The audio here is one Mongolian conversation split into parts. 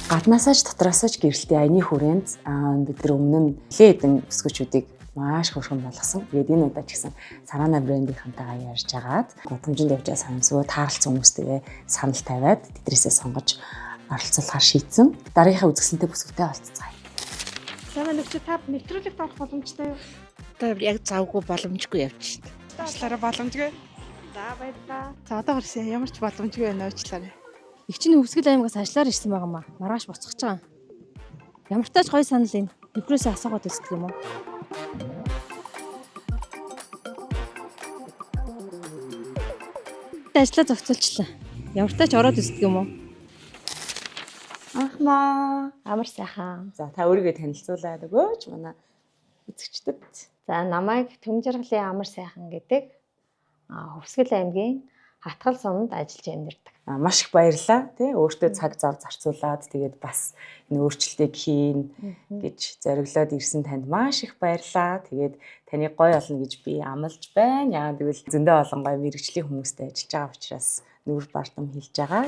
Гаднаасаач дотроосаач гэрэлтийн аяны хүрээнд бид нар өмнө нь нэлээд өсгөөчүүдийг маш хөргөн болгосон. Тэгээд энэ удаа ч гэсэн Sarana брэндийнхантайгаа ярьж агаад гудамжинд явж байгаа санамсгүй таарлцсан хүмүүстэйгээ санал тавиад тэдрээсээ сонгож оролцуулахаар шийдсэн. Дараагийнхаа үзэсгэлэнтэй бүсгүйтэй олцгаая. Манай нөхцөл тав нэвтрүүлэгт орох боломжтой юу? Одоо яг завгүй боломжгүй явчихна. Уучлаарай боломжгүй. За баярлалаа. За одоо гарсан ямар ч боломжгүй байна уучлаарай. Их чинь Өвсгөл аймагаас ажиллаар ирсэн байгаа маа. Маргааш буцах гэж байгаа. Ямар тач гоё санал энэ. Нөхрөөсөө асуугаад үздэг юм уу? Ажлаа зохицуулчлаа. Ямар тач ороод үздэг юм уу? Ахмаа, амар сайхан. За та өөрийгөө танилцуулаад өгөөч манай үзэгчдэд. За намайг Төмжиргалын амар сайхан гэдэг Өвсгөл аймгийн Хатгал суманд ажиллаж амьдардаг. Маш их баярлалаа тий өөртөө цаг зав зарцуулаад тэгээд бас энэ өөрчлөлтийг хийн гэж зориглоод ирсэн танд маш их баярлалаа. Тэгээд таны гоё олно гэж би амлаж байна. Яагаад гэвэл зөндөө олон гоё мэрэгжлийн хүмүүстэй ажиллаж байгаа учраас нүур бардам хэлж байгаа.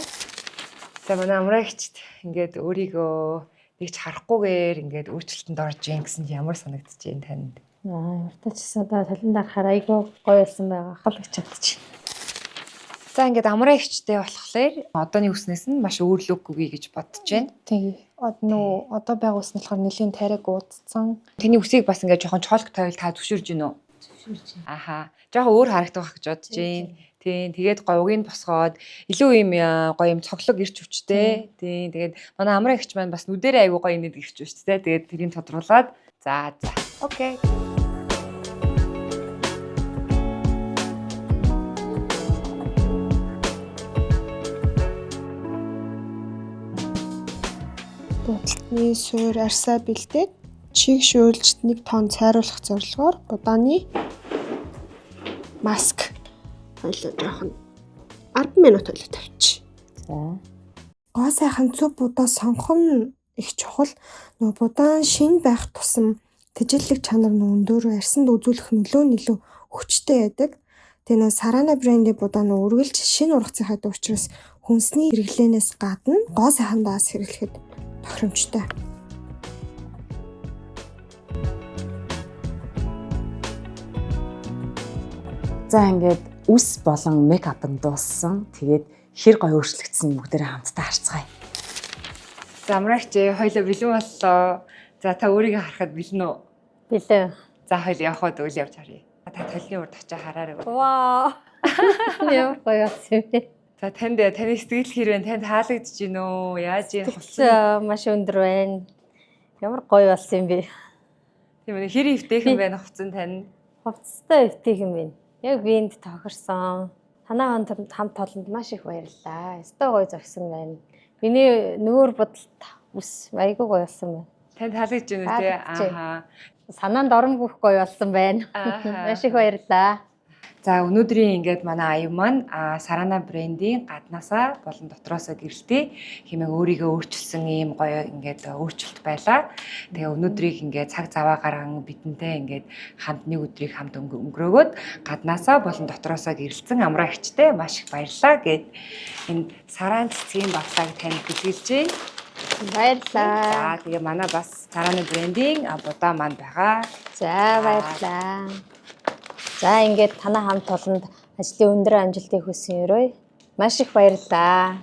За манай амраагчд ингээд өөрийгөө нэгч харахгүйгээр ингээд өөрчлөлтөнд орж ийн гэсэн ямар санагдаж байна танд? Ямар тач одоо талендаа хараа айгүй гоё болсон байгаа хал гэж чадчих. За ингээд амраагчтай болохоор одооний үснээс нь маш өөр лүг үгүй гэж бодож байна. Тэгээ. Одоо байгаа үс нь болохоор нэлийн тайраг уудсан. Таны үсийг бас ингээд жоохон чолк тавил та зөвшөөрж гинөө. Зөвшөөрж. Аха. Жоохон өөр харагдах байх гэж бодож байна. Тийм. Тэгээд гоё угийг босгоод илүү юм гоё юм цоглог ирч хүчтэй. Тийм. Тэгээд манай амраагч маань бас нүдэрээ аягүй гоё нэд ирч хүчтэй. Тэгээд тэрийг тодруулаад за. Окей. Будалтны суур арсаа бэлдээд чиг шүүлжт 1 тонн цайруулах зорилгоор будааны маск хоёлоо жоохон 10 минут хоёлоо тавьчих. За. Гоо сайхан зөв будаа сонгох нь их чухал. Нөгөө будаан шин байх тусам тэжээллэг чанар нь өндөр, арсанд үзүүлэх нөлөө нь илүү хүчтэй байдаг. Тэгээ нөгөө Sarana брендийн будаа нь үргэлж шин ургацын хаад учраас хүнсний хэрэглэнээс гадна гоо сайхандаас хэрэглэхэд тохиромжтой. За ингээд үс болон мейкап нь дууссан. Тэгээд хэр гоё өөрчлөгдсөн бүгдээрээ хамтдаа харцгаая. За амраагч хоёлоо бэлэн боллоо. За та өөрийгөө харахад бэлэн үү? Бэлэн. За хоёул явхад үйл явж харъя. Та толны урд очиж хараарай. Вау. Ямар гоё болсон юм бэ? За таны сэтгэл хэрвээ танд таалагдж гин үү? Яаж юм Тэгсэн маш өндөр байна. Ямар гоё болсон юм бэ? Тийм ээ хэр өвтэйхэн байна хувцсан тань. Хувцастай өвтэйхэн байна. Яг биэнд тохирсон. Танаа хамт олонд маш их баярлалаа. Өстой гоё зогсон байна. Миний нүүр бодолт ус айгүй гоё болсон байна. Танд таалагдж гин үү те? Ааха. Санаанд оромгүйх гоё болсон байна. Маш их баярлалаа. За өнөөдрийн ингээд манай аюу маань Sarana брендийн гаднаасаа болон дотроосоо гэрэлтээ хэмээн өөрийгөө өөрчилсөн ийм гоё ингээд өөрчлөлт байлаа. Тэгээ өнөөдрийг ингээд цаг заваа гарган бидэнтэй ингээд хамт нэг өдрийг хамт өнгөрөөгөөд гаднаасаа болон дотроосоо гэрэлтсэн амраагчтай маш их баярлалаа гэд энэ Sarana цэцгийн баглааг танд бүжгэлж байна. Баярлалаа. За тэгээ манай бас Sarana брендийн будаа маань байгаа. За баярлалаа. За ингээд танаа хамт олонд ажлын өндөр амжилтыг хүсэн өрөө. Маш их баярлалаа.